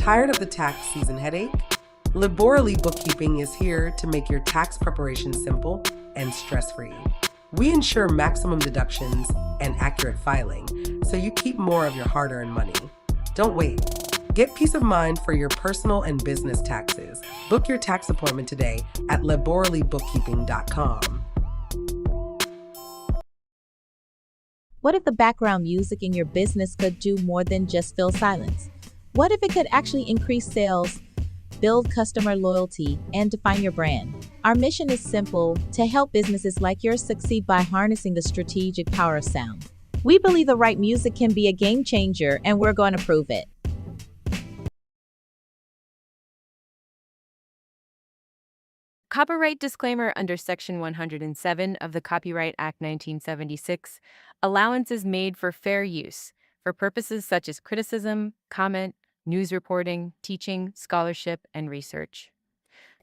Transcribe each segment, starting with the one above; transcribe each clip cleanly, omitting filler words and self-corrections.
Tired of the tax season headache? Laborally Bookkeeping is here to make your tax preparation simple and stress-free. We ensure maximum deductions and accurate filing, so you keep more of your hard-earned money. Don't wait. Get peace of mind for your personal and business taxes. Book your tax appointment today at laborallybookkeeping.com. What if the background music in your business could do more than just fill silence? What if it could actually increase sales, build customer loyalty, and define your brand? Our mission is simple: to help businesses like yours succeed by harnessing the strategic power of sound. We believe the right music can be a game changer, and we're going to prove it. Copyright disclaimer under Section 107 of the Copyright Act 1976. Allowance is made for fair use for purposes such as criticism, comment, news reporting, teaching, scholarship, and research.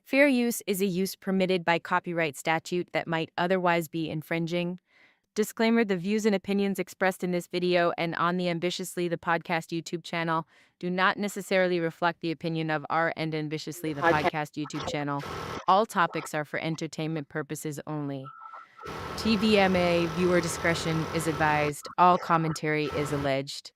Fair use is a use permitted by copyright statute that might otherwise be infringing. Disclaimer: the views and opinions expressed in this video and on the Ambitiously the Podcast YouTube channel do not necessarily reflect the opinion of our and Ambitiously the Podcast YouTube channel. All topics are for entertainment purposes only. TVMA, viewer discretion is advised. All commentary is alleged.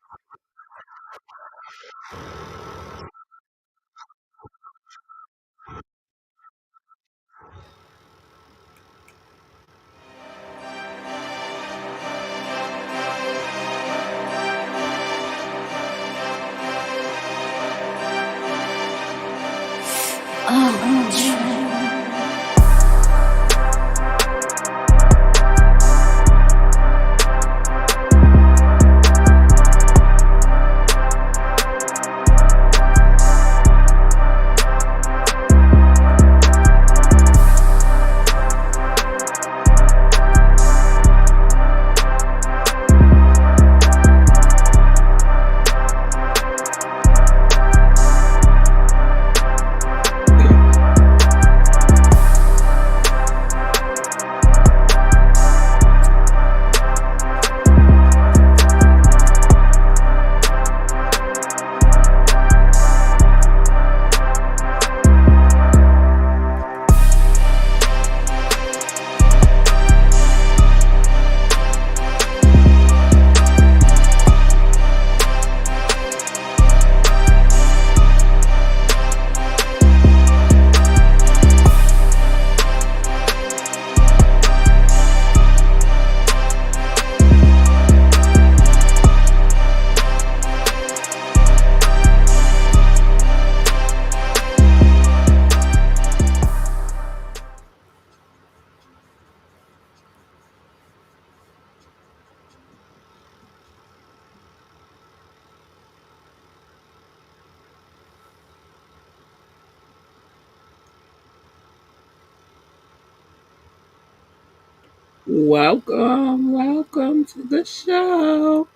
Welcome to the show.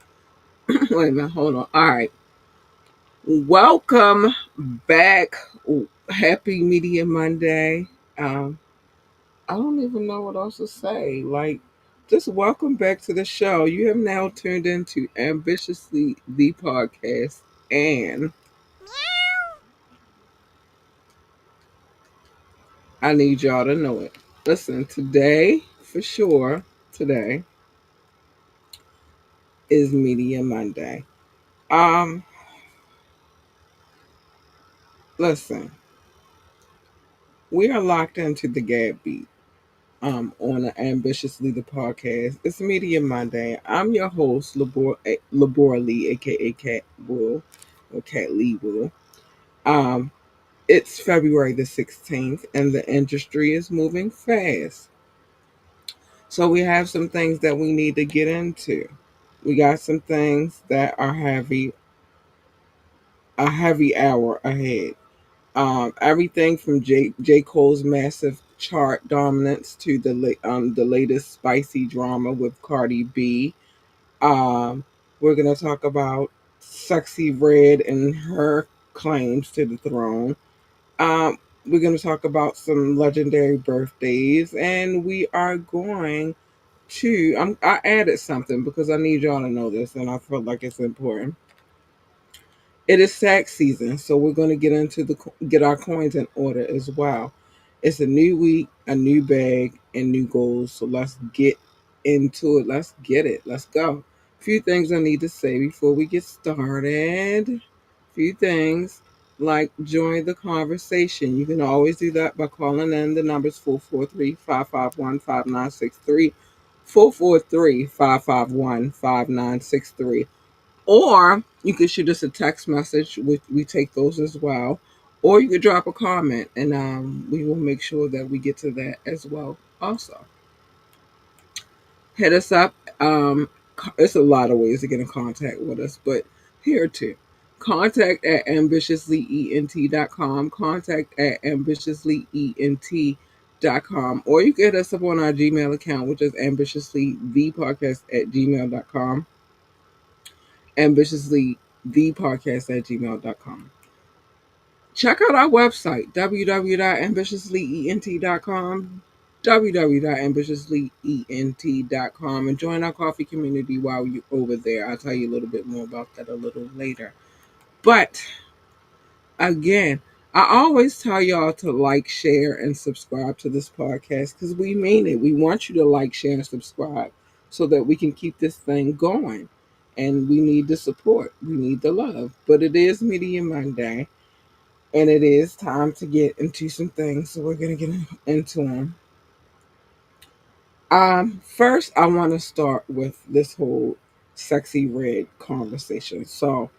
Wait a minute, hold on. All right. Welcome back. Happy Media Monday. I don't even know what else to say. Just welcome back to the show. You have now tuned into Ambitiously the Podcast, and I need y'all to know it. Listen, today, for sure, today is Media Monday. Listen, we are locked into the Gab beat on Ambitiously the Podcast. It's Media Monday. I'm your host, Labor Lee, aka Cat Will, or Cat Lee Will. It's February the 16th, and the industry is moving fast. So we have some things that we need to get into. We got some things that are a heavy hour ahead. Everything from J. Cole's massive chart dominance to the latest spicy drama with Cardi B. We're gonna talk about SEXYY Red and her claims to the throne. We're gonna talk about some legendary birthdays, and we are going to. I added something because I need y'all to know this, and I feel like it's important. It is tax season, so we're going to get our coins in order as well. It's a new week, a new bag, and new goals. So let's get into it. Let's get it. Let's go. A few things I need to say before we get started. A few things like join the conversation. You can always do that by calling in. The numbers 443-551-5963, 443-551-5963. Or you could shoot us a text message. We take those as well. Or you could drop a comment, and we will make sure that we get to that as well. Also, hit us up. It's a lot of ways to get in contact with us, but here too. Contact at ambitiouslyent.com. Contact at ambitiouslyent.com. Or you can hit us up on our Gmail account, which is ambitiouslythepodcast at gmail.com. Ambitiously the podcast at gmail.com. Check out our website, www.ambitiouslyent.com, www.ambitiouslyent.com, and join our coffee community while you're over there. I'll tell you a little bit more about that a little later. But again, I always tell y'all to like, share, and subscribe to this podcast because we mean it. We want you to like, share, and subscribe so that we can keep this thing going. And we need the support. We need the love. But it is Media Monday, and it is time to get into some things. So we're going to get into them. First, I want to start with this whole SEXYY Red conversation. So,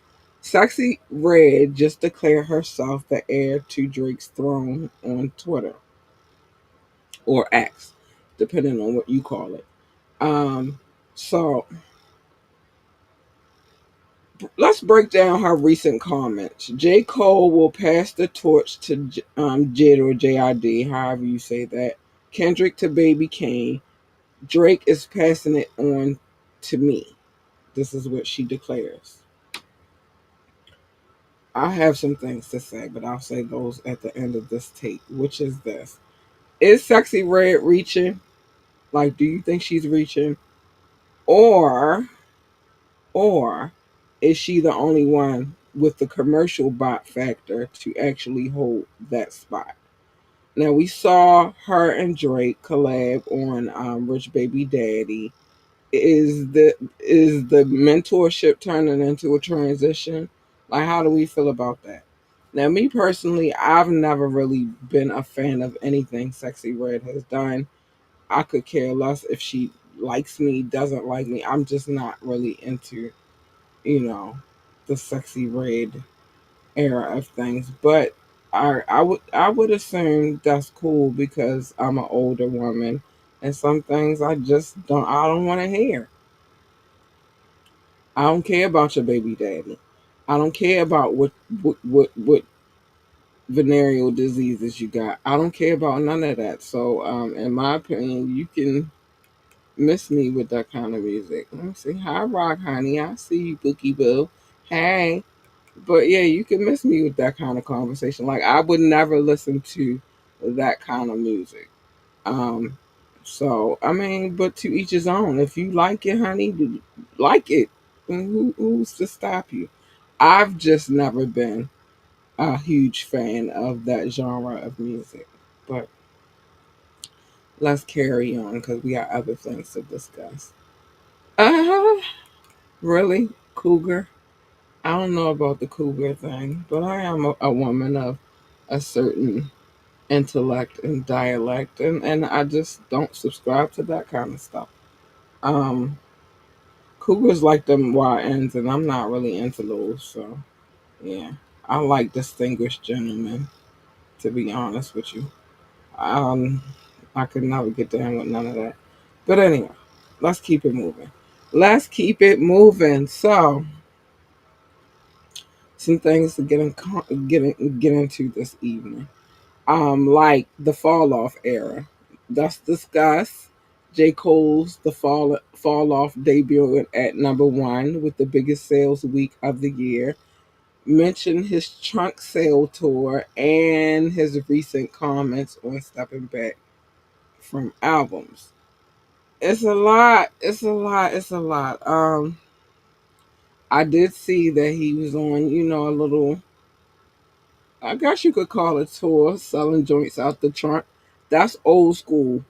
SEXYY Red just declared herself the heir to Drake's throne on Twitter or X, depending on what you call it. So let's break down her recent comments. J. Cole will pass the torch to Jid or JID, however you say that. Kendrick to Baby Kane. Drake is passing it on to me. This is what she declares. I have some things to say, but I'll say those at the end of this tape, which is this. Is SEXYY Red reaching? Like, do you think she's reaching? Or, or is she the only one with the commercial bot factor to actually hold that spot? Now, we saw her and Drake collab on Rich Baby Daddy. Is the mentorship turning into a transition? Like, how do we feel about that? Now, me personally, I've never really been a fan of anything SEXYY Red has done. I could care less if she likes me, doesn't like me. I'm just not really into, you know, the SEXYY Red era of things. But I would assume that's cool because I'm an older woman, and some things I don't want to hear. I don't care about your baby daddy. I don't care about what venereal diseases you got. I don't care about none of that. So, in my opinion, you can miss me with that kind of music. Let me see. Hi, Rock Honey. I see you, Bookie Boo. Hey. But yeah, you can miss me with that kind of conversation. Like, I would never listen to that kind of music. Um, so I mean, but to each his own. If you like it, honey, like it. And who's to stop you? I've just never been a huge fan of that genre of music. But let's carry on because we got other things to discuss. Uh, really, cougar? I don't know about the cougar thing, but I am a woman of a certain intellect and dialect, and I just don't subscribe to that kind of stuff. Um, Cougars like them YNs, and I'm not really into those. So yeah, I like distinguished gentlemen. To be honest with you, um, I could never get down with none of that. But anyway, let's keep it moving. Let's keep it moving. So some things to get into this evening. Like the fall off era. Let's discuss J. Cole's The Fall Off debut at number one with the biggest sales week of the year. Mention his trunk sale tour and his recent comments on stepping back from albums. It's a lot. It's a lot. It's a lot. I did see that he was on, a little, I guess you could call it tour, selling joints out the trunk. That's old school.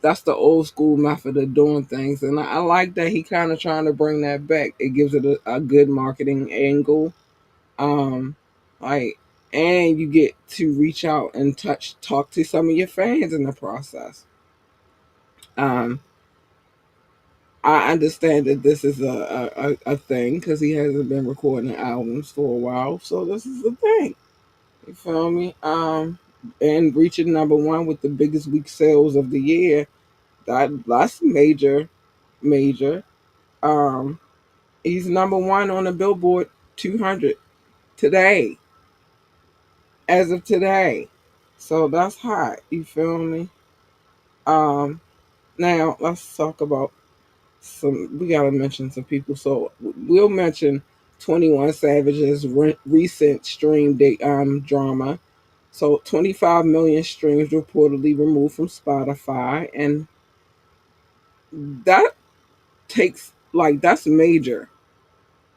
That's the old school method of doing things. And I like that he kind of trying to bring that back. It gives it a good marketing angle. Um, like, and you get to reach out and talk to some of your fans in the process. Um, I understand that this is a thing because he hasn't been recording albums for a while, so this is a thing. You feel me? And reaching number one with the biggest week sales of the year, that's major, major. Um, he's number one on the Billboard 200 today, as of today. So that's hot. You feel me? Um, Now let's talk about some. We gotta mention some people. So we'll mention 21 Savage's recent stream date drama. So 25 million streams reportedly removed from Spotify, and that takes that's major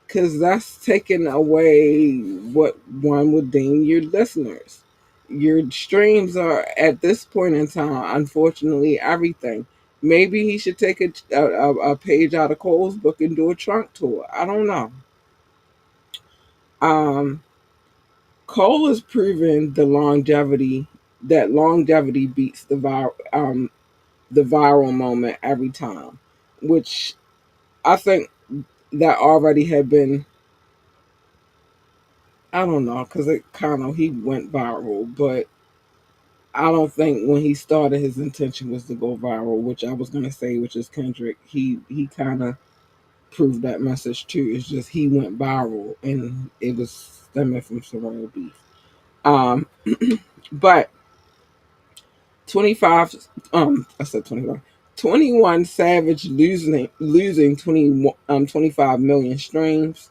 because that's taking away what one would deem your listeners. Your streams are at this point in time, unfortunately, everything. Maybe he should take a page out of Cole's book and do a trunk tour. I don't know. Um, Cole has proven that longevity beats the viral moment every time, which I think that already had been. I don't know because it kind of he went viral, but I don't think when he started his intention was to go viral, which I was gonna say, which is Kendrick. He kind of proved that message too. It's just he went viral and it was stemming from some real beef. Um, but 25, I said 25. 21 Savage losing 25 million streams.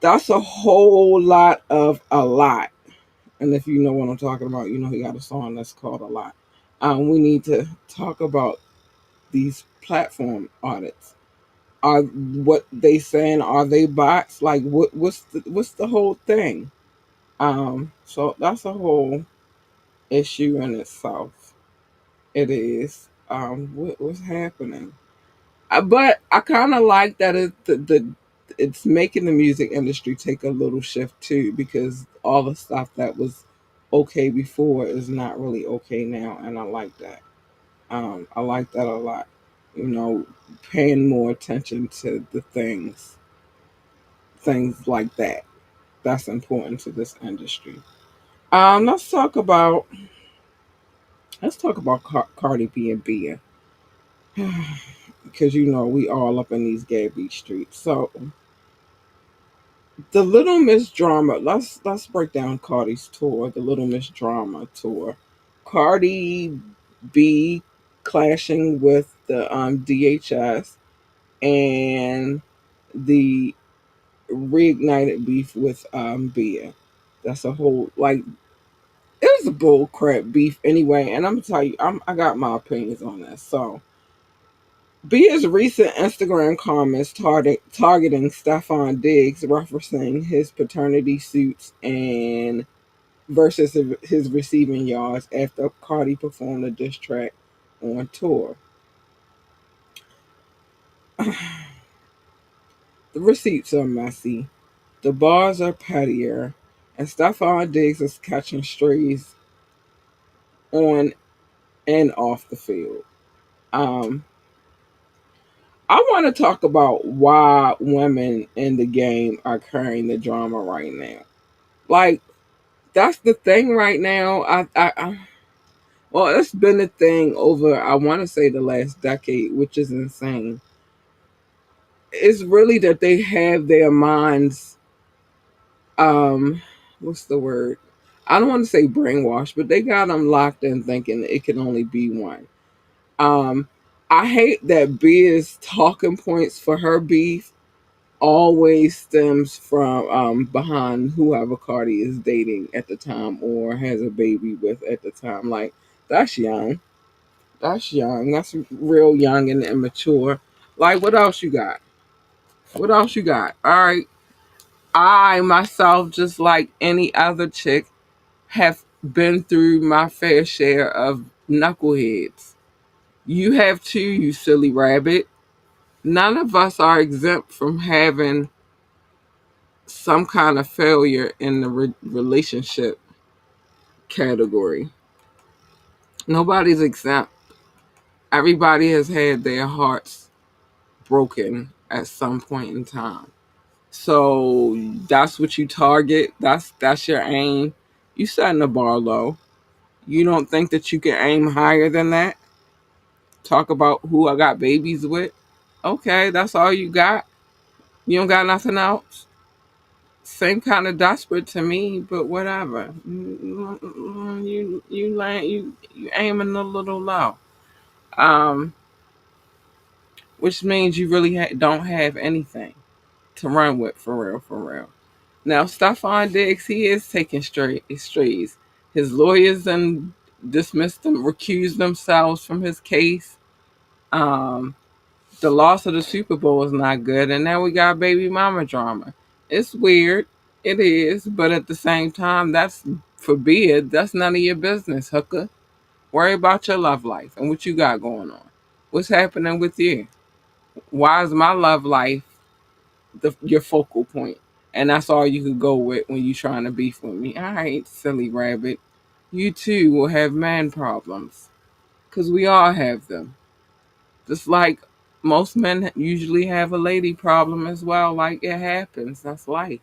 That's a whole lot of a lot. And if you know what I'm talking about, you know he got a song that's called A Lot. We need to talk about these platform audits. Are what they saying? Are they bots? Like what's the whole thing? So that's a whole issue in itself. It is. What's happening? But I kind of like that it's making the music industry take a little shift too, because all the stuff that was okay before is not really okay now, and I like that. I like that a lot. You know, paying more attention to the things like that. That's important to this industry. Let's talk about Cardi B and Bia, because you know we all up in these Gabby streets. So the Little Miss Drama. Let's break down Cardi's tour. The Little Miss Drama tour. Cardi B clashing with the DHS and the reignited beef with Bia. That's a whole it was a bull crap beef anyway. And I'm gonna tell you, I got my opinions on this. So Bia's recent Instagram comments targeting Stefan Diggs, referencing his paternity suits and versus his receiving yards after Cardi performed a diss track on tour. The receipts are messy, the bars are pettier, and Stefan Diggs is catching strays on and off the field. Um, I want to talk about why women in the game are carrying the drama right now. Like, that's the thing right now. Well, it's been a thing over, I want to say, the last decade, which is insane. It's really that they have their minds, um, what's the word? I don't want to say brainwashed, but they got them locked in thinking it can only be one. Um, I hate that Bia's talking points for her beef always stems from behind whoever Cardi is dating at the time or has a baby with at the time. Like, that's young. That's young. That's real young and immature. Like, what else you got? What else you got? All right. I myself, just like any other chick, have been through my fair share of knuckleheads. You have too, you silly rabbit. None of us are exempt from having some kind of failure in the relationship category. Nobody's exempt. Everybody has had their hearts broken at some point in time. So that's what you target. That's your aim. You setting the bar low. You don't think that you can aim higher than that? Talk about who I got babies with. Okay, that's all you got. You don't got nothing else. Same kind of desperate to me, but whatever. You aiming a little low. Um, which means you really don't have anything to run with for real, for real. Now, Stephon Diggs, he is taking strays. His lawyers and dismissed him, recused themselves from his case. Um, the loss of the Super Bowl is not good, and now we got baby mama drama. It's weird, it is, but at the same time, that's forbid. That's none of your business, hooker. Worry about your love life and what you got going on. What's happening with you? Why is my love life your focal point? And that's all you could go with when you trying to beef with me. All right, silly rabbit. You too will have man problems. Because we all have them. Just like most men usually have a lady problem as well. Like, it happens. That's life.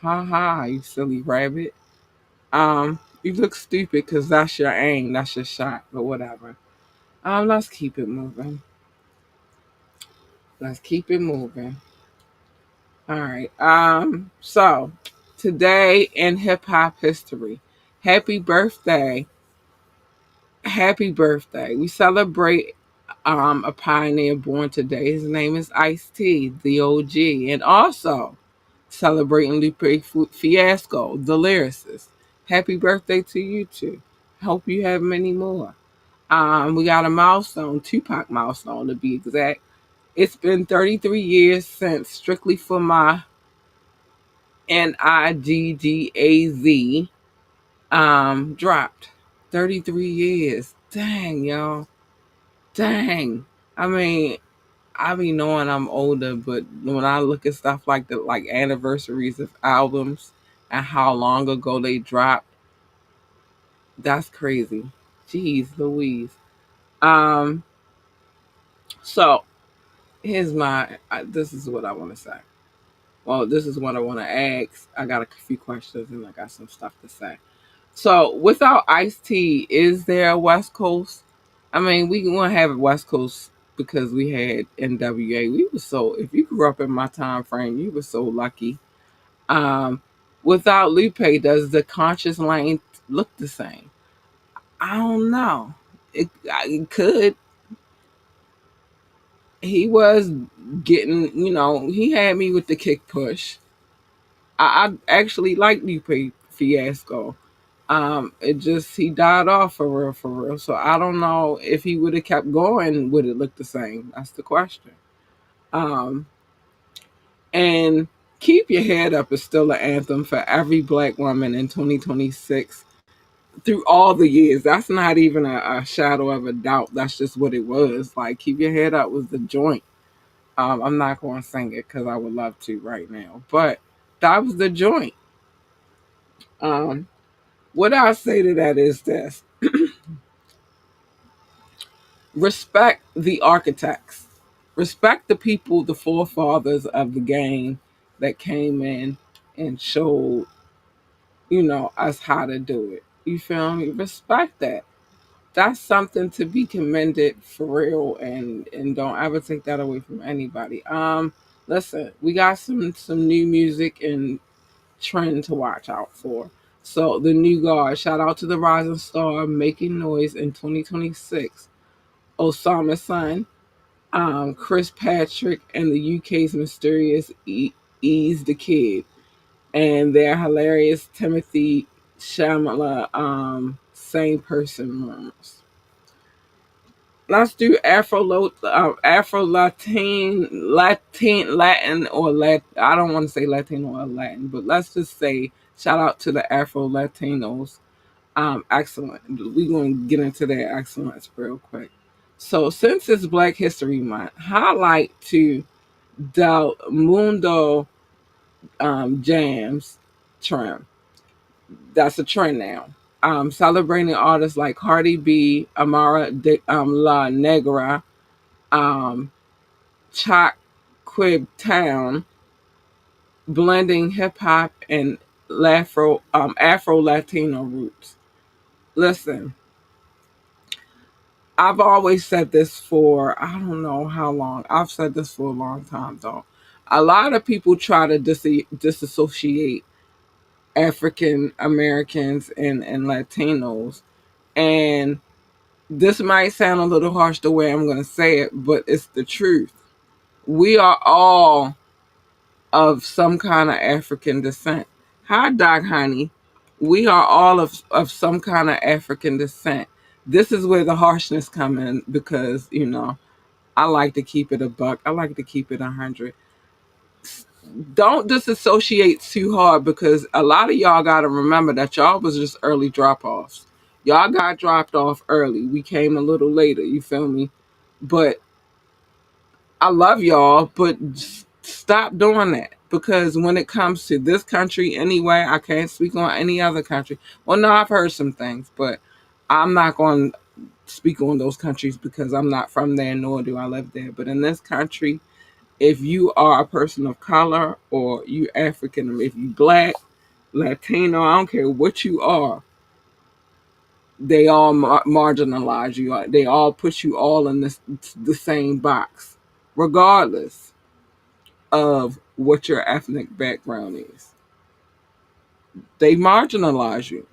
Ha ha, you silly rabbit. You look stupid because that's your aim. That's your shot. But whatever. Let's keep it moving. Let's keep it moving. All right. So today in hip hop history, happy birthday. Happy birthday. We celebrate a pioneer born today. His name is Ice-T, the OG. And also celebrating Lupe Fiasco, the lyricist. Happy birthday to you too. Hope you have many more. We got a milestone, Tupac milestone to be exact. It's been 33 years since Strictly for My Niggaz dropped. 33 years. Dang, y'all. Dang. I mean, I be knowing I'm older, but when I look at stuff like the like anniversaries of albums and how long ago they dropped, that's crazy. Jeez Louise. Um, so here's this is what I want to say. Well, this is what I want to ask. I got a few questions and I got some stuff to say. So, without Ice-T, is there a West Coast? I mean, we want to have a West Coast because we had NWA. We were so, if you grew up in my time frame, you were so lucky. Um, Without Lupe, does the conscious lane look the same? I don't know. It could. He was getting, he had me with the kick push. I actually like Lupe Fiasco. It just he died off for real, for real. So I don't know if he would have kept going, would it look the same? That's the question. Um, and Keep Your Head Up is still an anthem for every black woman in 2026 through all the years. That's not even a shadow of a doubt. That's just what it was. Like Keep Your Head Up was the joint. I'm not going to sing it because I would love to right now, but that was the joint. Um, what I say to that is this: respect the architects, respect the people, the forefathers of the game that came in and showed, us how to do it. You feel me? Respect that. That's something to be commended for real, and don't ever take that away from anybody. Listen, we got some new music and trend to watch out for. So the new guard, shout out to the rising star making noise in 2026. Osama Sun, Chris Patrick, and the UK's mysterious Ease the Kid, and their hilarious Timothy Shamala, same person rumors. let's do Afro Latin or I don't want to say Latino or Latin, but let's just say shout out to the Afro Latinos. Excellent. We're going to get into their excellence real quick. So, since it's Black History Month, highlight to Del Mundo Jams trim. That's a trend now. Celebrating artists like Cardi B, La Negra, um, Chalk Quib Town, blending hip hop and Afro Latino roots. Listen, I've always said this for I don't know how long. I've said this for a long time though. A lot of people try to disassociate African Americans and Latinos, and this might sound a little harsh the way I'm going to say it, but it's the truth. We are all of some kind of African descent. Hi, Doc Honey. We are all of some kind of African descent. This is where the harshness come in because, I like to keep it a buck. I like to keep it 100. Don't disassociate too hard because a lot of y'all got to remember that y'all was just early drop-offs. Y'all got dropped off early. We came a little later, you feel me? But I love y'all, but stop doing that because when it comes to this country anyway, I can't speak on any other country. Well, no, I've heard some things, but I'm not going to speak on those countries because I'm not from there, nor do I live there. But in this country, if you are a person of color or you African, if you Black, Latino, I don't care what you are, they all marginalize you. They all put you all in the same box, regardless of what your ethnic background is. They marginalize you.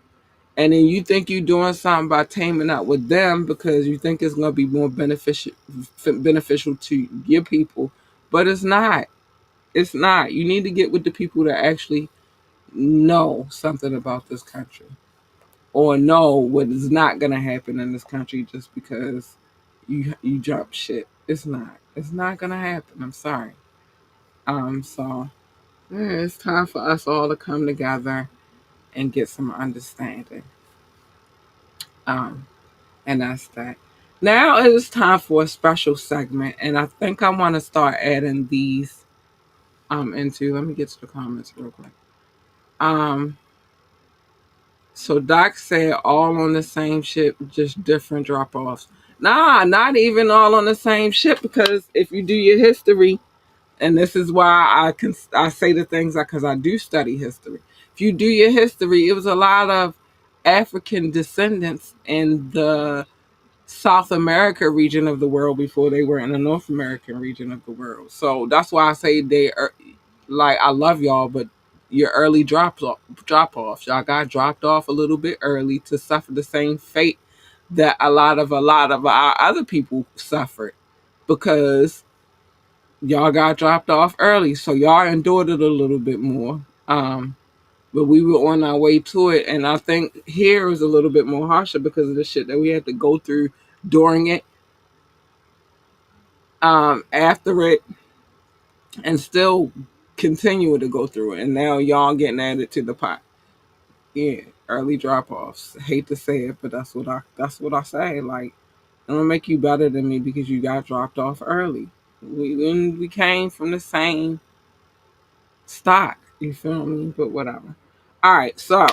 And then you think you're doing something by taming up with them because you think it's going to be more beneficial to your people, but it's not. It's not. You need to get with the people that actually know something about this country or know what is not going to happen in this country just because you jump shit. It's not. It's not going to happen. I'm sorry. So yeah, it's time for us all to come together and get some understanding. Um, and that's that. Now it is time for a special segment, and I think I want to start adding these into. Let me get to the comments real quick. Um, so Doc said all on the same ship, just different drop offs. Nah, not even all on the same ship because if you do your history, and this is why I say the things because I do study history. If you do your history, it was a lot of African descendants in the South America region of the world before they were in the North American region of the world. So that's why I say they are like I love y'all, but your early drop offs. Y'all got dropped off a little bit early to suffer the same fate that a lot of our other people suffered because y'all got dropped off early. So y'all endured it a little bit more. But we were on our way to it, and I think here is a little bit more harsher because of the shit that we had to go through during it, after it, and still continue to go through it. And now y'all getting added to the pot. Yeah, early drop offs. Hate to say it, but that's what I say. Like, it don't make you better than me because you got dropped off early. We came from the same stock. You feel me? But whatever. All right, so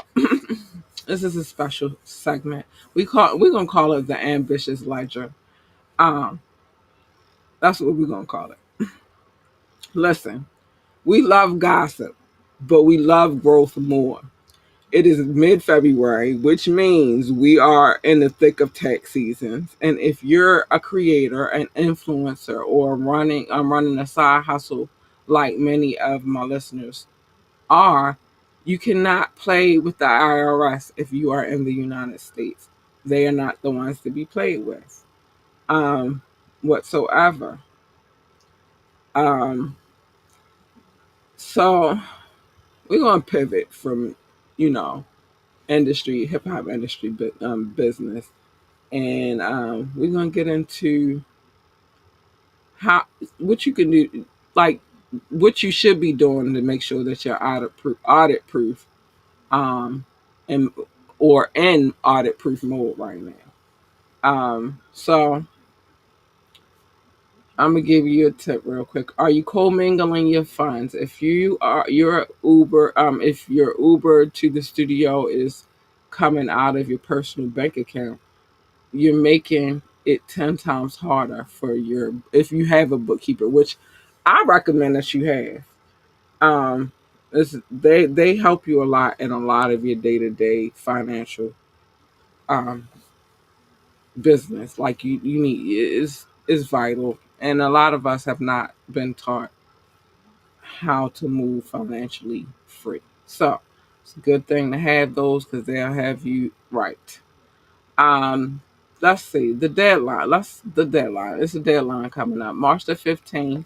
this is a special segment. We're gonna call it the ambitious ledger. Um, that's what we're gonna call it. Listen, we love gossip, but we love growth more. It is mid-February, which means we are in the thick of tax seasons. And if you're a creator, an influencer, or I'm running a side hustle like many of my listeners are, you cannot play with the IRS if you are in the United States. They are not the ones to be played with, whatsoever. Um, so we're gonna pivot from, you know, industry, hip hop industry, business. And we're gonna get into how what you can do, like what you should be doing to make sure that you're audit proof, um, and or in audit proof mode right now. So I'm gonna give you a tip real quick. Are you commingling your funds? If your Uber, if your Uber to the studio is coming out of your personal bank account, you're making it 10 times harder for your, if you have a bookkeeper, which I recommend that you have. They help you a lot in a lot of your day-to-day financial um business. Like you need is vital, and a lot of us have not been taught how to move financially free. So it's a good thing to have those because they'll have you right. Um, let's see the deadline. The deadline. It's a deadline coming up. March the 15th.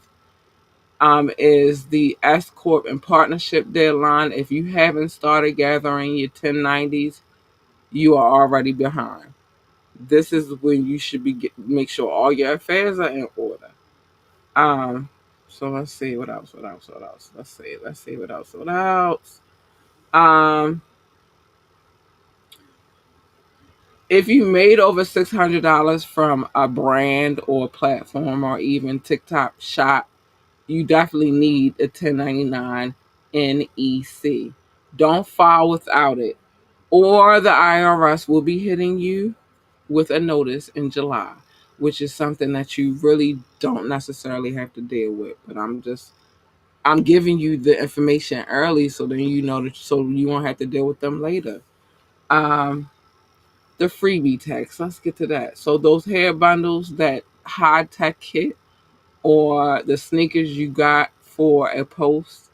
Is the S corp and partnership deadline. If you haven't started gathering your 1090s, you are already behind. This is when you should make sure all your affairs are in order. Um, so let's see what else. What else? What else? Let's see what else. What else? Um, if you made over $600 from a brand or platform or even TikTok shop, you definitely need a 1099 NEC. Don't file without it, or the IRS will be hitting you with a notice in July, which is something that you really don't necessarily have to deal with. But I'm giving you the information early so then you know that, so you won't have to deal with them later. Um, the freebie tax. Let's get to that. So those hair bundles, that high tech kit, or the sneakers you got for a post,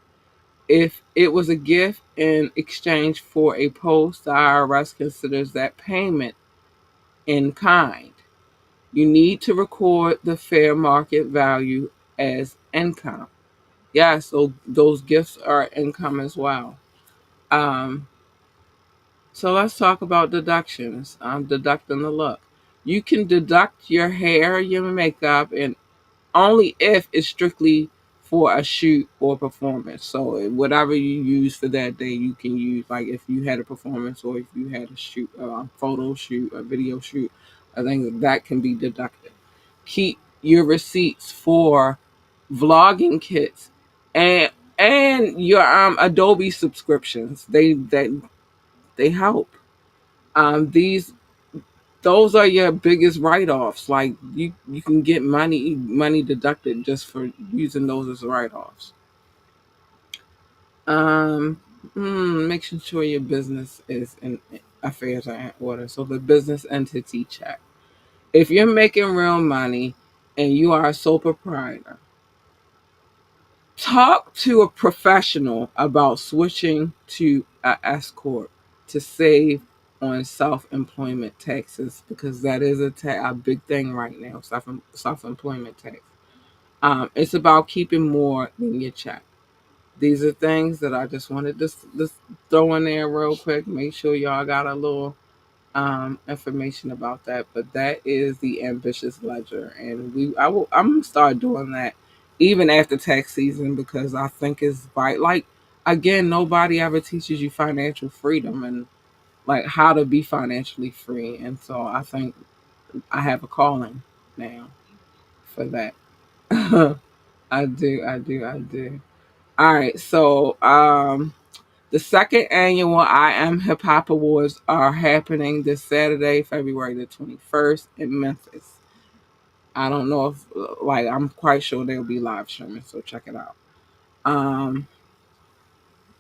if it was a gift in exchange for a post, the IRS considers that payment in kind. You need to record the fair market value as income. Yeah, so those gifts are income as well. Um, so let's talk about deductions. Deducting the look. You can deduct your hair, your makeup, and only if it's strictly for a shoot or performance. So whatever you use for that day, you can use, like if you had a performance or if you had a shoot, a photo shoot, a video shoot, I think that can be deducted. Keep your receipts for vlogging kits and your Adobe subscriptions. They help. These those are your biggest write-offs. Like you can get money deducted just for using those as write-offs. Um, Making sure your business is in affairs are in order. So the business entity check. If you're making real money and you are a sole proprietor, talk to a professional about switching to a S corp to save on self-employment taxes, because that is a big thing right now. Self-employment tax. It's about keeping more than your check. These are things that I just wanted to just throw in there real quick. Make sure y'all got a little information about that. But that is the ambitious ledger, and I'm gonna start doing that even after tax season, because I think it's right. Like, again, nobody ever teaches you financial freedom and like how to be financially free, and so I think I have a calling now for that. I do. All right, so the second annual I Am Hip Hop Awards are happening this Saturday, February the 21st in Memphis. I don't know if, like, I'm quite sure they'll be live streaming, so check it out. Um,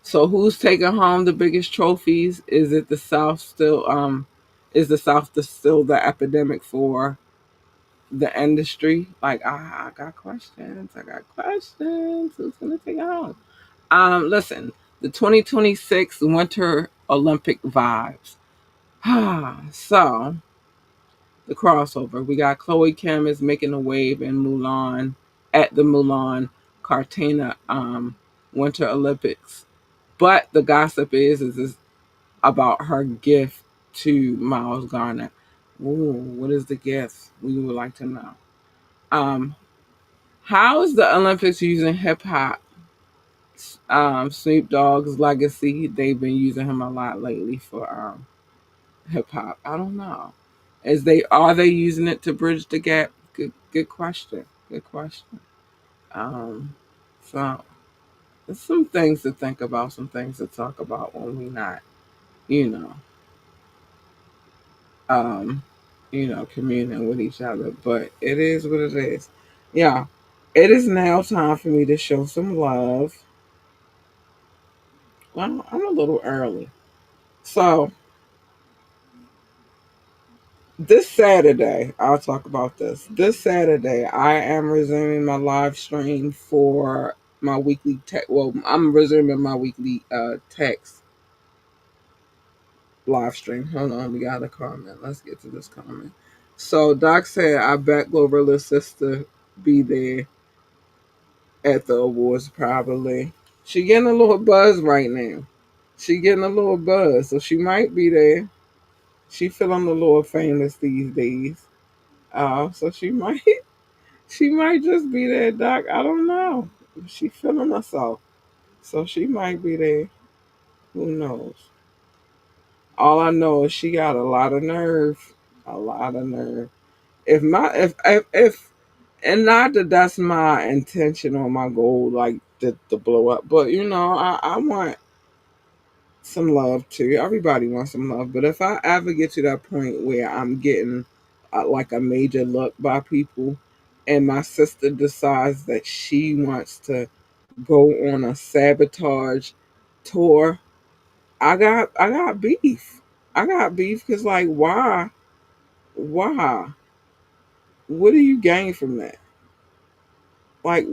so who's taking home the biggest trophies? Is it the South still? Is the South still the epidemic for the industry? Like, I got questions. I got questions. Who's gonna take it home? Listen, the 2026 Winter Olympic vibes. So the crossover. We got Chloe Kim is making a wave in Mulan at the Mulan Cartagena Winter Olympics. But the gossip is about her gift to Miles Garner. Ooh, what is the gift? We would like to know. Um, how is the Olympics using hip hop? Snoop Dogg's legacy. They've been using him a lot lately for hip hop. I don't know. Are they using it to bridge the gap? Good question. Good question. Um, so there's some things to think about, some things to talk about when we not, you know, um, communing with each other. But it is what it is. Yeah. It is now time for me to show some love. Well, I'm a little early. So this Saturday, I'll talk about this. This Saturday, I am resuming my live stream for my weekly text. Well, I'm resuming my weekly text live stream. Hold on, we got a comment. Let's get to this comment. So Doc said, "I bet Glorilla's sister be there at the awards probably. She getting a little buzz right now. She getting a little buzz, so she might be there. She feeling a little famous these days. So she might." She might just be there, Doc. I don't know. She feeling herself. So she might be there. Who knows? All I know is she got a lot of nerve. A lot of nerve. If and not that that's my intention or my goal, like to blow up. But I want some love too. Everybody wants some love. But if I ever get to that point where I'm getting like a major look by people, and my sister decides that she wants to go on a sabotage tour, I got beef. I got beef because like why what do you gain from that? Like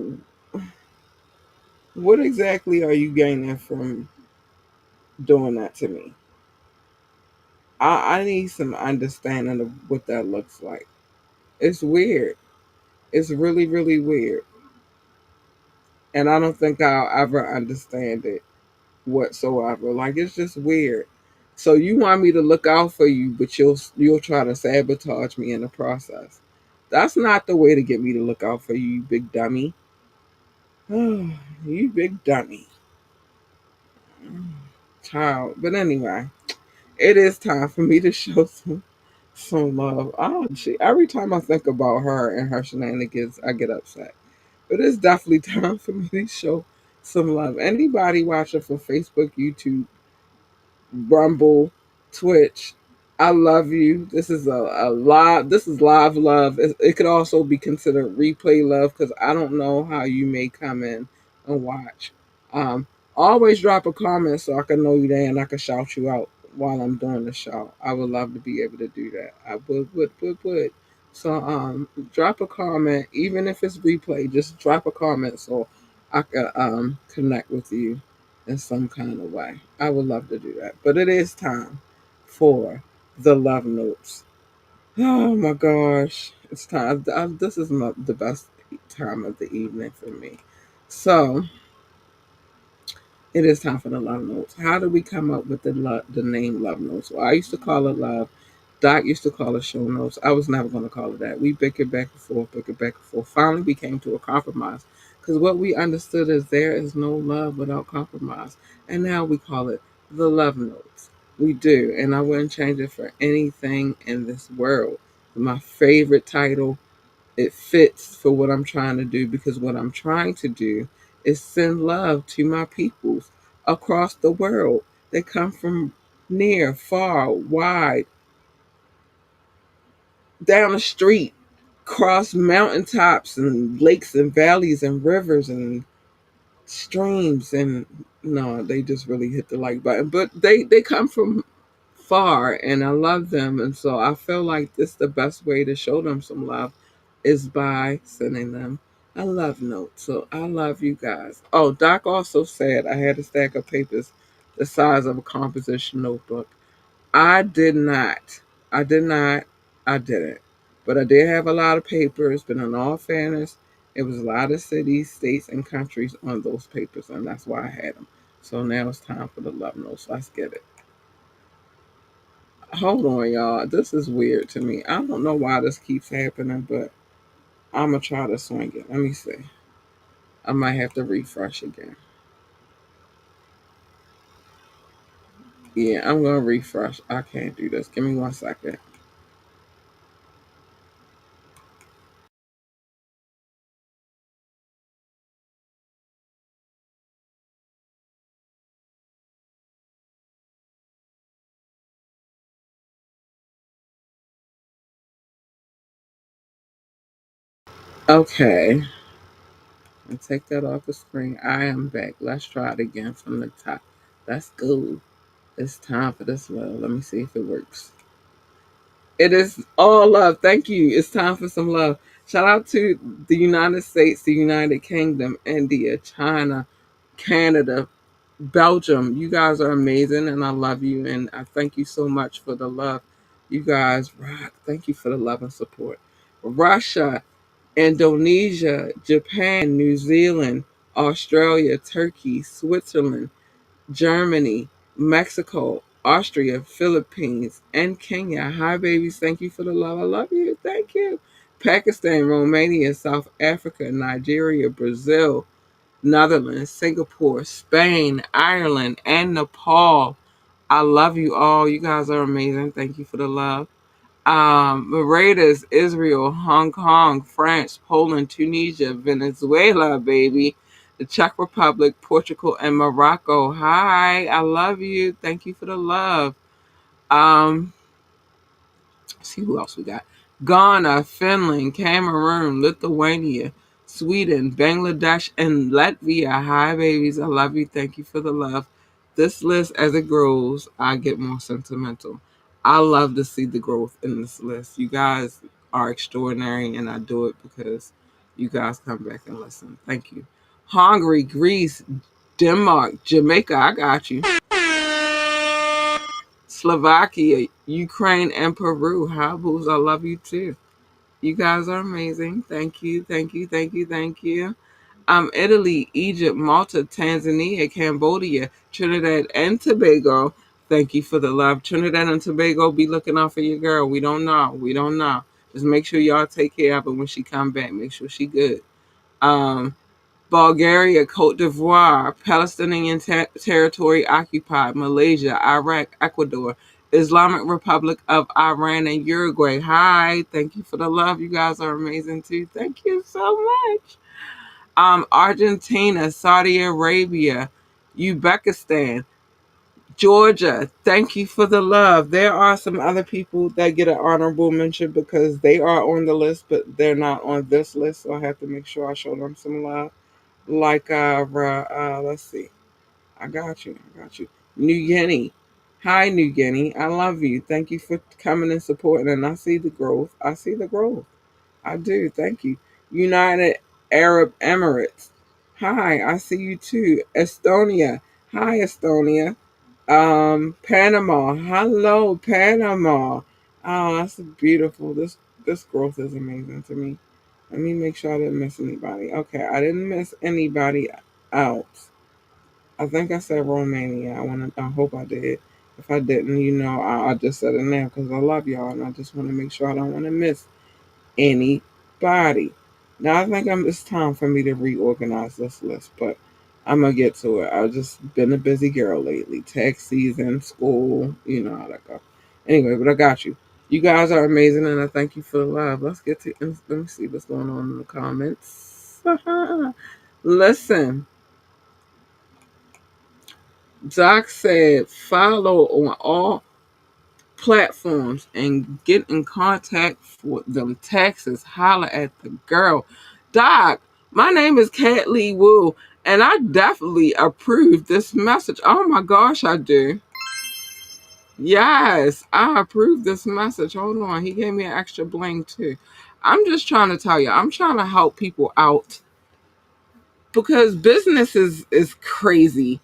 what exactly are you gaining from doing that to me? I need some understanding of what that looks like. It's weird. It's really, really weird. And I don't think I'll ever understand it whatsoever. Like it's just weird. So you want me to look out for you, but you'll try to sabotage me in the process. That's not the way to get me to look out for you, you big dummy. You big dummy. Child. But anyway, it is time for me to show some love. Oh, every time I think about her and her shenanigans, I get upset. But it's definitely time for me to show some love. Anybody watching from Facebook, YouTube, Rumble, Twitch, I love you. This is a live. This is live love. It could also be considered replay love because I don't know how you may come in and watch. Um, Always drop a comment so I can know you there and I can shout you out while I'm doing the show. I would love to be able to do that. I would. So drop a comment even if it's replay. Just drop a comment so I can connect with you in some kind of way. I would love to do that. But it is time for the love notes. Oh my gosh. It's time. This is the best time of the evening for me. So it is time for the love notes. How did we come up with the name love notes? Well, I used to call it love. Doc used to call it show notes. I was never going to call it that. We bickered back and forth, bickered back and forth. Finally, we came to a compromise because what we understood is there is no love without compromise. And now we call it the love notes. We do. And I wouldn't change it for anything in this world. My favorite title, it fits for what I'm trying to do because what I'm trying to do is send love to my peoples across the world. They come from near, far, wide, down the street, cross mountaintops and lakes and valleys and rivers and streams and no, they just really hit the like button. But they come from far and I love them and so I feel like this the best way to show them some love is by sending them a love note. So I love you guys. Oh, Doc also said I had a stack of papers the size of a composition notebook. I did not. I did not. I didn't. But I did have a lot of papers, but in all fairness, it was a lot of cities, states, and countries on those papers, and that's why I had them. So now it's time for the love notes. Let's get it. Hold on, y'all. This is weird to me. I don't know why this keeps happening, but I'm gonna try to swing it. Let me see. I might have to refresh again. Yeah, I'm gonna refresh. I can't do this. Give me 1 second. Okay. And take that off the screen. I am back. Let's try it again from the top. Let's go. It's time for this love. Let me see if it works. It is all love. Thank you. It's time for some love. Shout out to the United States, the United Kingdom, India, China, Canada, Belgium. You guys are amazing and I love you. And I thank you so much for the love. You guys rock. Thank you for the love and support. Russia, Indonesia, Japan, New Zealand, Australia, Turkey, Switzerland, Germany, Mexico, Austria, Philippines, and Kenya. Hi, babies. Thank you for the love. I love you. Thank you. Pakistan, Romania, South Africa, Nigeria, Brazil, Netherlands, Singapore, Spain, Ireland, and Nepal. I love you all. You guys are amazing. Thank you for the love. Mauritius, Israel, Hong Kong, France, Poland, Tunisia, Venezuela, baby, the Czech Republic, Portugal, and Morocco. Hi, I love you. Thank you for the love. Um, see who else we got. Ghana, Finland, Cameroon, Lithuania, Sweden, Bangladesh, and Latvia. Hi, babies. I love you. Thank you for the love. This list, as it grows, I get more sentimental. I love to see the growth in this list. You guys are extraordinary, and I do it because you guys come back and listen. Thank you. Hungary, Greece, Denmark, Jamaica. I got you. Slovakia, Ukraine, and Peru. Hi, booze. I love you too. You guys are amazing. Thank you, thank you, thank you, thank you. Italy, Egypt, Malta, Tanzania, Cambodia, Trinidad, and Tobago. Thank you for the love. Trinidad and Tobago, be looking out for your girl. We don't know. We don't know. Just make sure y'all take care of her when she come back. Make sure she good. Um, Bulgaria, Cote d'Ivoire, Palestinian territory occupied, Malaysia, Iraq, Ecuador, Islamic Republic of Iran, and Uruguay. Hi, thank you for the love. You guys are amazing too. Thank you so much. Argentina, Saudi Arabia, Uzbekistan, Georgia. Thank you for the love. There are some other people that get an honorable mention because they are on the list, but they're not on this list. So I have to make sure I show them some love. Like let's see. I got you. I got you. New Guinea. Hi, New Guinea. I love you. Thank you for coming and supporting. And I see the growth. I see the growth. I do. Thank you. United Arab Emirates. Hi, I see you too. Estonia. Hi, Estonia. Panama. Hello, Panama. Oh, that's beautiful. This growth is amazing to me. Let me make sure I didn't miss anybody. Okay, I didn't miss anybody else. I think I said Romania. I hope I did. If I didn't, I just said it now because I love y'all and I just want to make sure I don't want to miss anybody. Now I think it's time for me to reorganize this list, but I'm gonna get to it. I've just been a busy girl lately. Tax season, school, you know how that go. Anyway, but I got you. You guys are amazing, and I thank you for the love. Let's get to. Let me see what's going on in the comments. Listen, Doc said follow on all platforms and get in contact with them taxes. Holler at the girl. Doc, my name is Kat Lee Wu, and I definitely approve this message. Oh my gosh, I do. Yes, I approve this message. Hold on. He gave me an extra bling too. I'm just trying to tell you, I'm trying to help people out because business is crazy.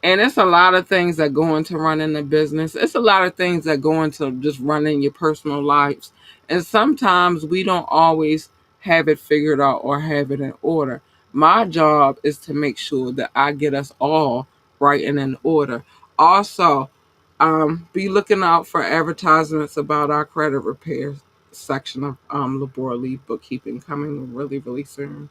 And it's a lot of things that go into running a business. It's a lot of things that go into just running your personal lives. And sometimes we don't always have it figured out or have it in order. My job is to make sure that I get us all right and in order. Also, Be looking out for advertisements about our credit repair section of Laborally Bookkeeping coming really, really soon.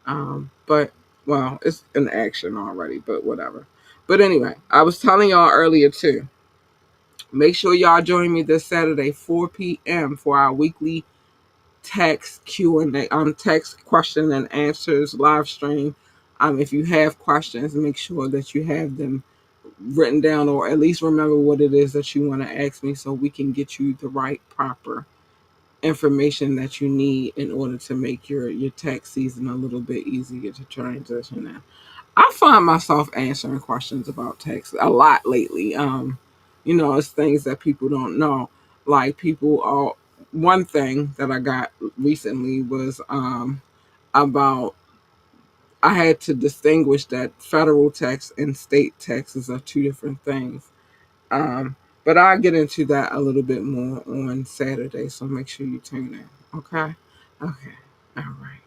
But well, it's in action already, but whatever. But anyway, I was telling y'all earlier too. Make sure y'all join me this Saturday, 4 p.m. for our weekly text Q&A, text question and answers live stream. If you have questions, make sure that you have them written down, or at least remember what it is that you want to ask me, so we can get you the right proper information that you need in order to make your tax season a little bit easier to transition in. I find myself answering questions about tax a lot lately. It's things that people don't know. Like people are one thing that I got recently was about I had to distinguish that federal tax and state taxes are two different things. Um, but I'll get into that a little bit more on Saturday, so make sure you tune in. Okay? Okay. All right.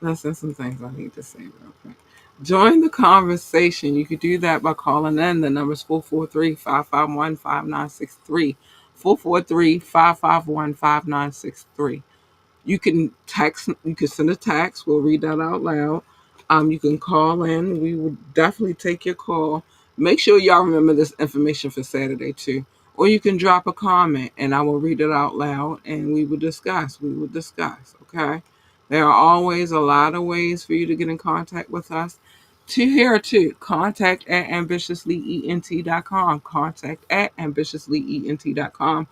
That's some things I need to say real quick. Join the conversation. You could do that by calling in. The number is 443-551-5963. 443-551-5963. You can send a text. We'll read that out loud. You can call in. We will definitely take your call. Make sure y'all remember this information for Saturday too. Or you can drop a comment and I will read it out loud and we will discuss. Okay? There are always a lot of ways for you to get in contact with us. To here too, contact at ambitiouslyent.com. Contact at ambitiouslyent.com.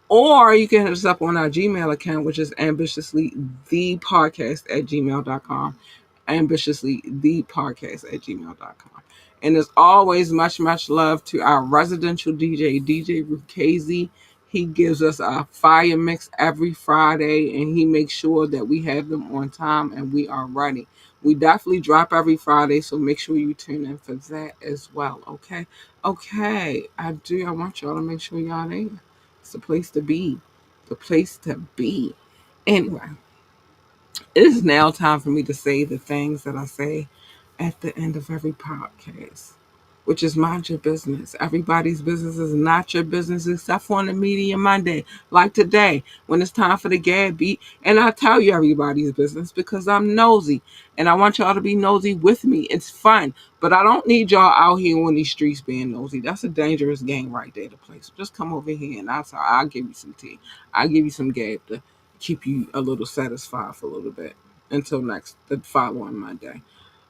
Or you can hit us up on our Gmail account, which is ambitiouslythepodcast@gmail.com. Ambitiouslythepodcast@gmail.com. And as always, much, much love to our residential DJ Rukazi. He gives us a fire mix every Friday, and he makes sure that we have them on time and we are ready. We definitely drop every Friday, so make sure you tune in for that as well. Okay. Okay. I want y'all to make sure y'all there. It's the place to be. The place to be. Anyway, it is now time for me to say the things that I say at the end of every podcast, which is mind your business. Everybody's business is not your business except for on the Media Monday, like today, when it's time for the Gab Beat. And I tell you everybody's business because I'm nosy. And I want y'all to be nosy with me. It's fun. But I don't need y'all out here on these streets being nosy. That's a dangerous game right there to play. So just come over here and I'll give you some tea. I'll give you some Gab to keep you a little satisfied for a little bit until the following Monday.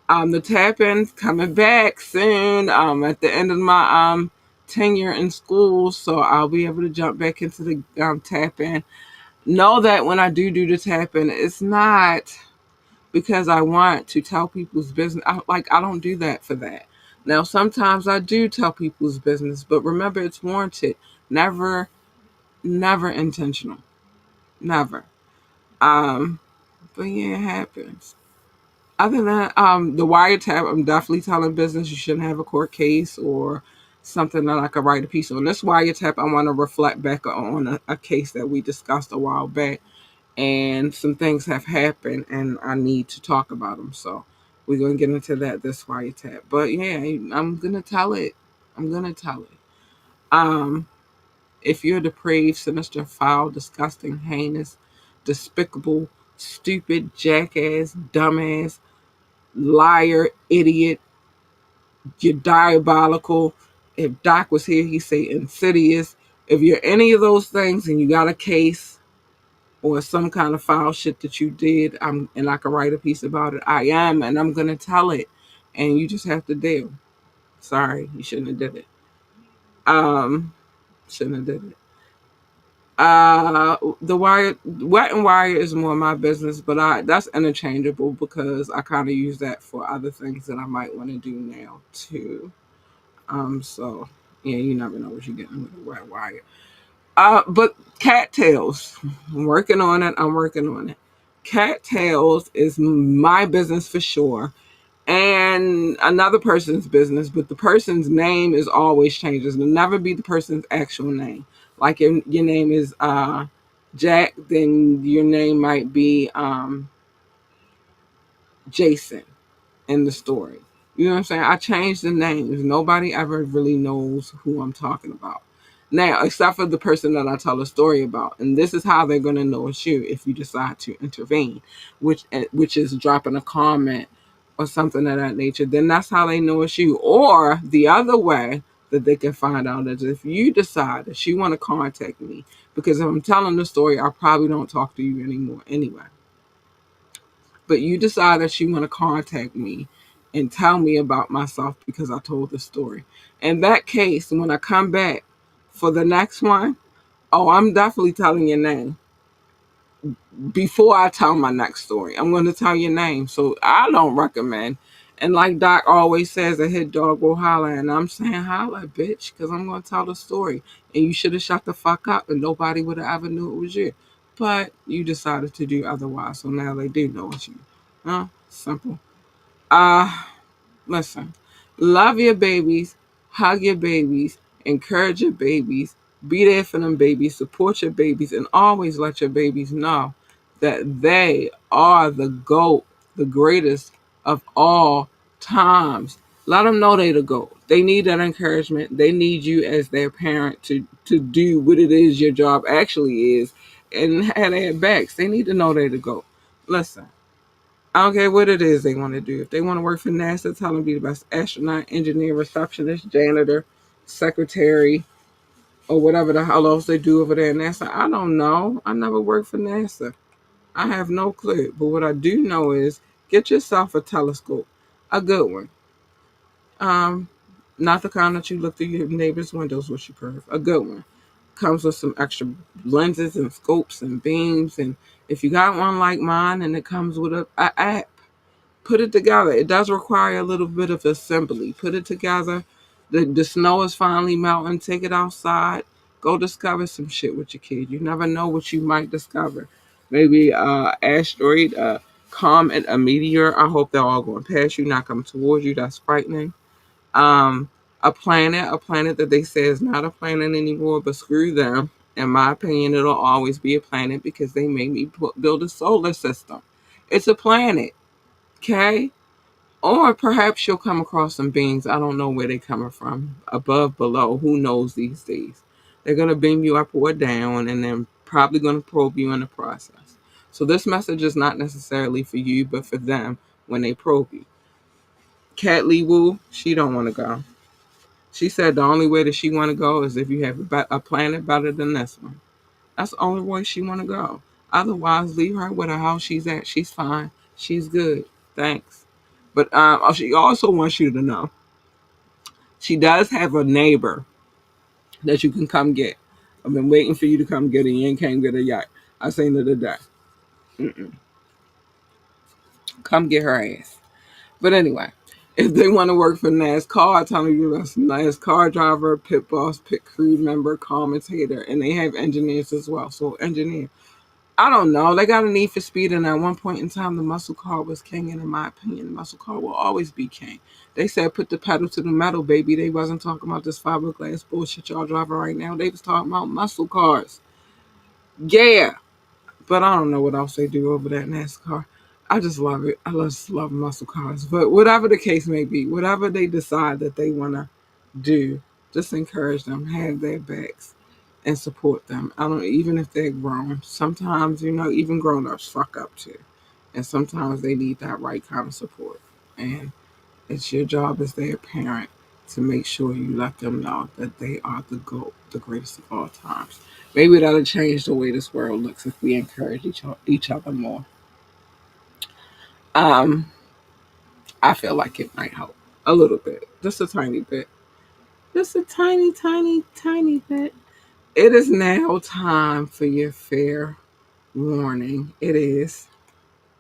The tap in's coming back soon. At the end of my tenure in school, so I'll be able to jump back into the tap in. Know that when I do the tap in, it's not because I want to tell people's business. I don't do that for that. Now sometimes I do tell people's business, but remember it's warranted. Never, never intentional. Never. But yeah, it happens. Other than that, the wiretap, I'm definitely telling business you shouldn't have a court case or something that I could write a piece on. This wiretap, I want to reflect back on a case that we discussed a while back, and some things have happened, and I need to talk about them. So we're gonna get into that this wiretap. But yeah, I'm gonna tell it. I'm gonna tell it. Um, if you're depraved, sinister, foul, disgusting, heinous, despicable, stupid, jackass, dumbass, liar, idiot, you're diabolical. If Doc was here, he'd say insidious. If you're any of those things and you got a case or some kind of foul shit that you did, and I can write a piece about it. I am, and I'm gonna tell it, and you just have to deal. Sorry, you shouldn't have did it. Um, shouldn't have did it. The wire, wet and wire is more my business, but that's interchangeable because I kind of use that for other things that I might want to do now too. So yeah, you never know what you're getting with a wet wire. But cattails, I'm working on it. Cattails is my business for sure, and another person's business, but the person's name is always changes. It'll never be the person's actual name. Like if your name is Jack, then your name might be Jason in the story. You know what I'm saying? I changed the names. Nobody ever really knows who I'm talking about. Now, except for the person that I tell a story about, and this is how they're going to know it's you if you decide to intervene, which is dropping a comment or something of that nature. Then that's how they know it's you. Or the other way that they can find out is if you decide that you want to contact me, because if I'm telling the story, I probably don't talk to you anymore anyway. But you decide that you want to contact me and tell me about myself because I told the story. In that case, when I come back for the next one, oh, I'm definitely telling your name. Before I tell my next story, I'm going to tell your name. So I don't recommend. And like Doc always says, a hit dog will holler. And I'm saying holler, bitch, because I'm going to tell the story. And you should have shut the fuck up and nobody would have ever knew it was you. But you decided to do otherwise. So now they do know it's you. Simple. Uh, Listen, love your babies, hug your babies, encourage your babies, be there for them babies, support your babies, and always let your babies know that they are the GOAT, the greatest of all times. Let them know they the GOAT. They need that encouragement. They need you as their parent to do what it is your job actually is and have their backs. They need to know they the GOAT. Listen. I don't care what it is they want to do. If they want to work for NASA, tell them to be the best astronaut, engineer, receptionist, janitor, secretary, or whatever the hell else they do over there at NASA. I don't know. I never worked for NASA. I have no clue. But what I do know is get yourself a telescope, a good one. Um, Not the kind that you look through your neighbor's windows with your curve. A good one. Comes with some extra lenses and scopes and beams. And if you got one like mine and it comes with a app, put it together. It does require a little bit of assembly. Put it together. The snow is finally melting. Take it outside. Go discover some shit with your kid. You never know what you might discover. Maybe asteroid, a comet, a meteor. I hope they're all going past you, not coming towards you. That's frightening. Um, a planet that they say is not a planet anymore, but screw them. In my opinion, it'll always be a planet because they made me build a solar system. It's a planet. Okay? Or perhaps you'll come across some beings. I don't know where they're coming from. Above, below. Who knows these days? They're going to beam you up or down and then probably going to probe you in the process. So this message is not necessarily for you, but for them when they probe you. Cat Lee Woo, she don't want to go. She said the only way that she want to go is if you have a planet better than this one. That's the only way she want to go. Otherwise, leave her with her house she's at. She's fine. She's good. Thanks. But she also wants you to know she does have a neighbor that you can come get. I've been waiting for you to come get her. You ain't came get her yet. I seen her today. Come get her ass. But anyway, if they want to work for NASCAR, tell me you're a NASCAR driver, pit boss, pit crew member, commentator, and they have engineers as well. So engineer. I don't know. They got a need for speed, and at one point in time, the muscle car was king, and in my opinion, the muscle car will always be king. They said put the pedal to the metal, baby. They wasn't talking about this fiberglass bullshit y'all driving right now. They was talking about muscle cars. Yeah, but I don't know what else they do over there in NASCAR. I just love it. I just love muscle cars. But whatever the case may be, whatever they decide that they want to do, just encourage them, have their backs, and support them. I don't even if they're grown. Sometimes, even grown-ups fuck up too. And sometimes they need that right kind of support. And it's your job as their parent to make sure you let them know that they are the GOAT, the greatest of all times. Maybe that'll change the way this world looks if we encourage each other more. Um, I feel like it might help a little bit, just a tiny bit, just a tiny, tiny, tiny bit. It is now time for your fair warning. It is.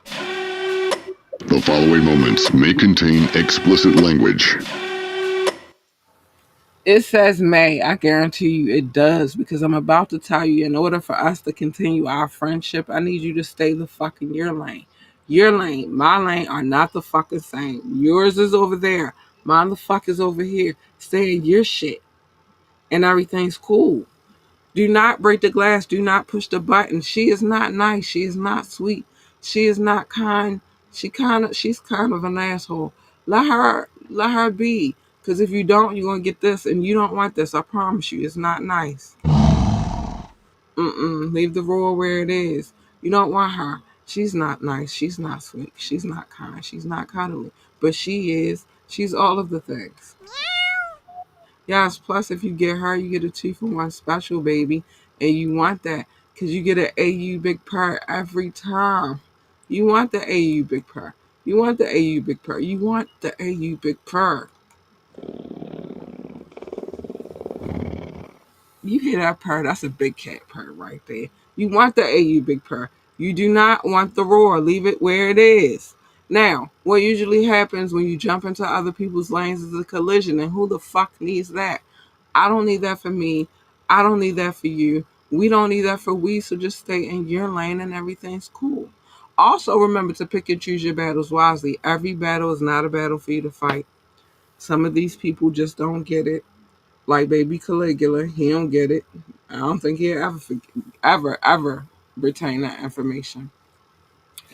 The following moments may contain explicit language. It says may. I guarantee you it does because I'm about to tell you in order for us to continue our friendship, I need you to stay the fuck in your lane. Your lane, my lane are not the fucking same. Yours is over there. Mine the fuck is over here. Stay in your shit. And everything's cool. Do not break the glass. Do not push the button. She is not nice. She is not sweet. She is not kind. She's kind of an asshole. Let her be. Because if you don't, you're going to get this, and you don't want this. I promise you, it's not nice. Leave the roar where it is. You don't want her. She's not nice. She's not sweet. She's not kind. She's not cuddly. But she is. She's all of the things. Yes, plus if you get her, you get a 2-for-1 special, baby. And you want that. Because you get an AU Big Purr every time. You want the AU Big Purr. You want the AU Big Purr. You want the AU Big Purr. You hear that purr? That's a big cat purr right there. You want the AU Big Purr. You do not want the roar. Leave it where it is. Now, what usually happens when you jump into other people's lanes is a collision, and who the fuck needs that? I don't need that for me. I don't need that for you. We don't need that for we, so just stay in your lane and everything's cool. Also, remember to pick and choose your battles wisely. Every battle is not a battle for you to fight. Some of these people just don't get it. Like baby Caligula, he don't get it. I don't think he'll ever retain that information,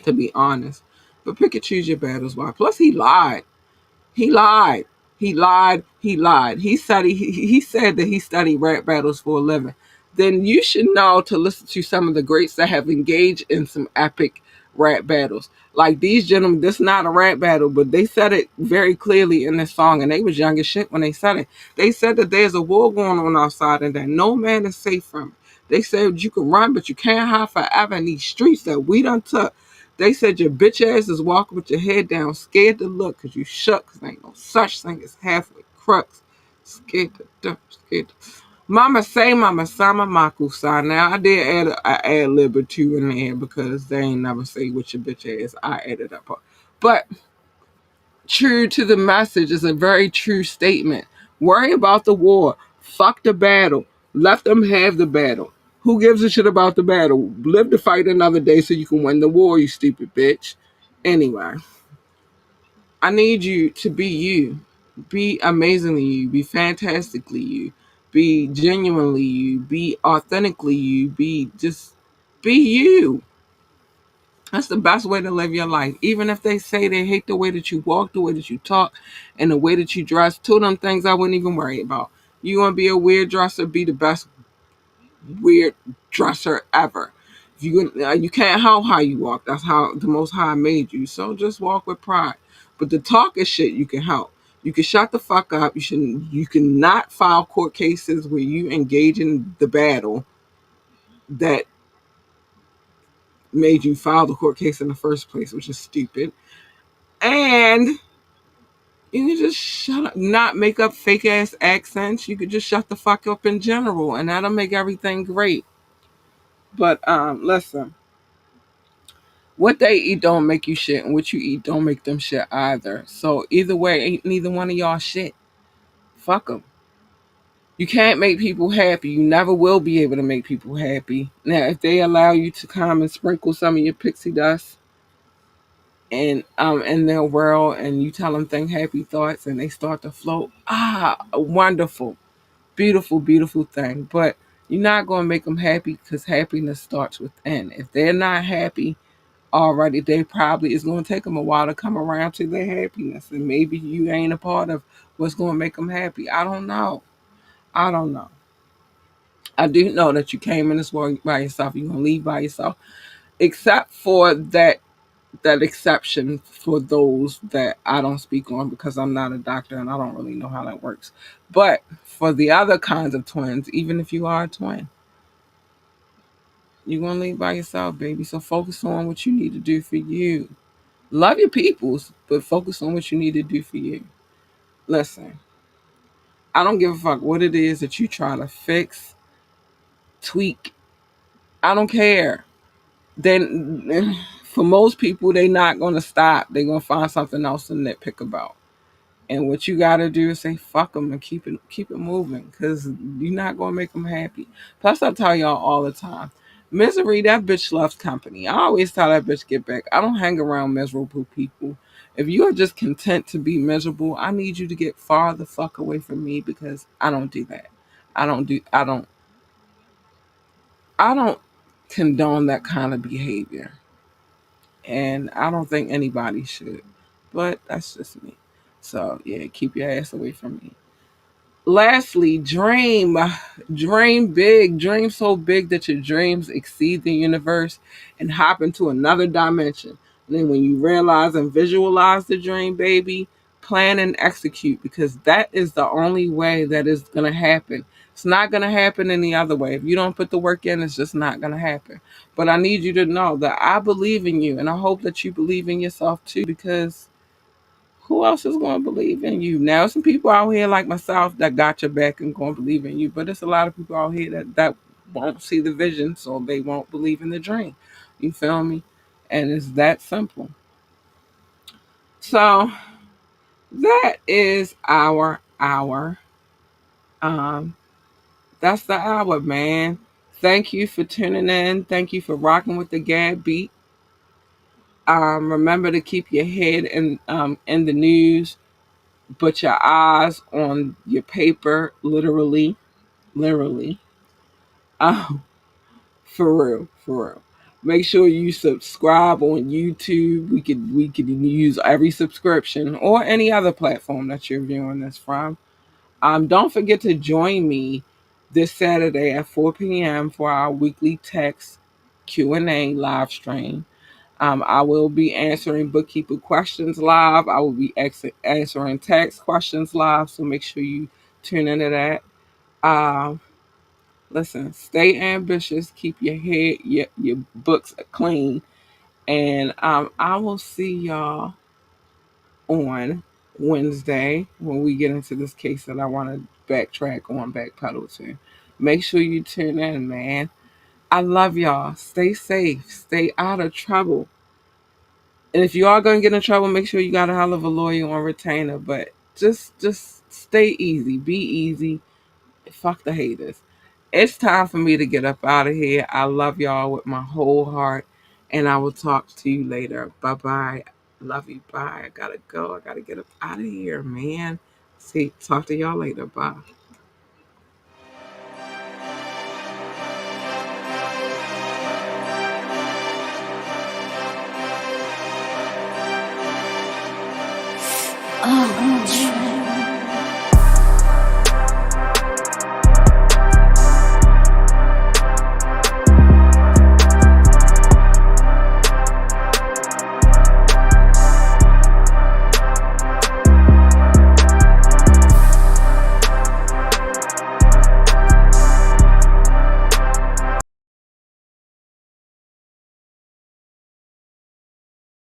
to be honest. But pick and choose your battles. Why? Plus, he lied. He lied. He lied. He lied. He said that he studied rap battles for a living. Then you should know to listen to some of the greats that have engaged in some epic rap battles. Like these gentlemen, this is not a rap battle, but they said it very clearly in this song, and they was young as shit when they said it. They said that there's a war going on outside and that no man is safe from it. They said you can run, but you can't hide forever in these streets that we done took. They said your bitch ass is walking with your head down, scared to look because you shook, because ain't no such thing as halfway crooks. Scared to death, scared to... Mama say, mama sama makusa. Now, I did add an ad lib or two in there because they ain't never say what your bitch ass. I added that part. But true to the message is a very true statement. Worry about the war. Fuck the battle. Let them have the battle. Who gives a shit about the battle? Live to fight another day so you can win the war, you stupid bitch. Anyway, I need you to be you. Be amazingly you. Be fantastically you. Be genuinely you. Be authentically you. Be you. That's the best way to live your life. Even if they say they hate the way that you walk, the way that you talk, and the way that you dress, two of them things I wouldn't even worry about. You want to be a weird dresser, be the best weird dresser ever. You can't help how you walk. That's how the Most High made you. So just walk with pride. But the talk is shit you can help. You can shut the fuck up. You can not file court cases where you engage in the battle that made you file the court case in the first place, which is stupid. And you can just shut up, not make up fake ass accents. You could just shut the fuck up in general, and that'll make everything great. But listen, what they eat don't make you shit, and what you eat don't make them shit either. So either way, ain't neither one of y'all shit. Fuck them. You can't make people happy. You never will be able to make people happy. Now, if they allow you to come and sprinkle some of your pixie dust and in their world, and you tell them think happy thoughts, and they start to float, wonderful, beautiful, beautiful thing. But you're not going to make them happy because happiness starts within. If they're not happy already, they probably it's going to take them a while to come around to their happiness, and maybe you ain't a part of what's going to make them happy. I don't know. I don't know. I do know that you came in this world by yourself. You're going to leave by yourself, except for that exception for those that I don't speak on because I'm not a doctor and I don't really know how that works. But for the other kinds of twins, even if you are a twin, you're going to leave by yourself, baby. So focus on what you need to do for you. Love your peoples, but focus on what you need to do for you. Listen, I don't give a fuck what it is that you try to fix, tweak. I don't care. Then for most people, they're not going to stop. They're going to find something else to nitpick about. And what you got to do is say fuck them and keep it moving, because you're not going to make them happy. Plus, I tell y'all all the time, misery, that bitch loves company. I always tell that bitch get back. I don't hang around miserable people. If you are just content to be miserable, I need you to get far the fuck away from me, because I don't do that. I don't condone that kind of behavior. And I don't think anybody should. But that's just me. So yeah, keep your ass away from me. Lastly, dream. Dream big. Dream so big that your dreams exceed the universe and hop into another dimension. And then when you realize and visualize the dream, baby, plan and execute, because that is the only way that is going to happen. It's not going to happen any other way. If you don't put the work in, it's just not going to happen. But I need you to know that I believe in you, and I hope that you believe in yourself too, because who else is going to believe in you? Now, some people out here like myself that got your back and going to believe in you, but there's a lot of people out here that won't see the vision, so they won't believe in the dream. You feel me? And it's that simple. So that is our hour. Um, that's the hour, man. Thank you for tuning in. Thank you for rocking with the Gab Beat. Remember to keep your head in the news, but your eyes on your paper, literally. Um, for real, for real. Make sure you subscribe on YouTube. We could use every subscription or any other platform that you're viewing this from. Don't forget to join me this Saturday at 4 p.m. for our weekly text Q&A live stream. I will be answering bookkeeper questions live. I will be answering tax questions live. So make sure you tune into that. Listen, stay ambitious. Keep your head, your books clean. And I will see y'all on Wednesday when we get into this case that I want to backtrack on, backpedal to. Make sure you tune in, man. I love y'all. Stay safe. Stay out of trouble. And if you are going to get in trouble, make sure you got a hell of a lawyer or retainer. But just stay easy. Be easy. Fuck the haters. It's time for me to get up out of here. I love y'all with my whole heart. And I will talk to you later. Bye-bye. Love you. Bye. I gotta go. I gotta get up out of here, man. See, talk to y'all later. Bye.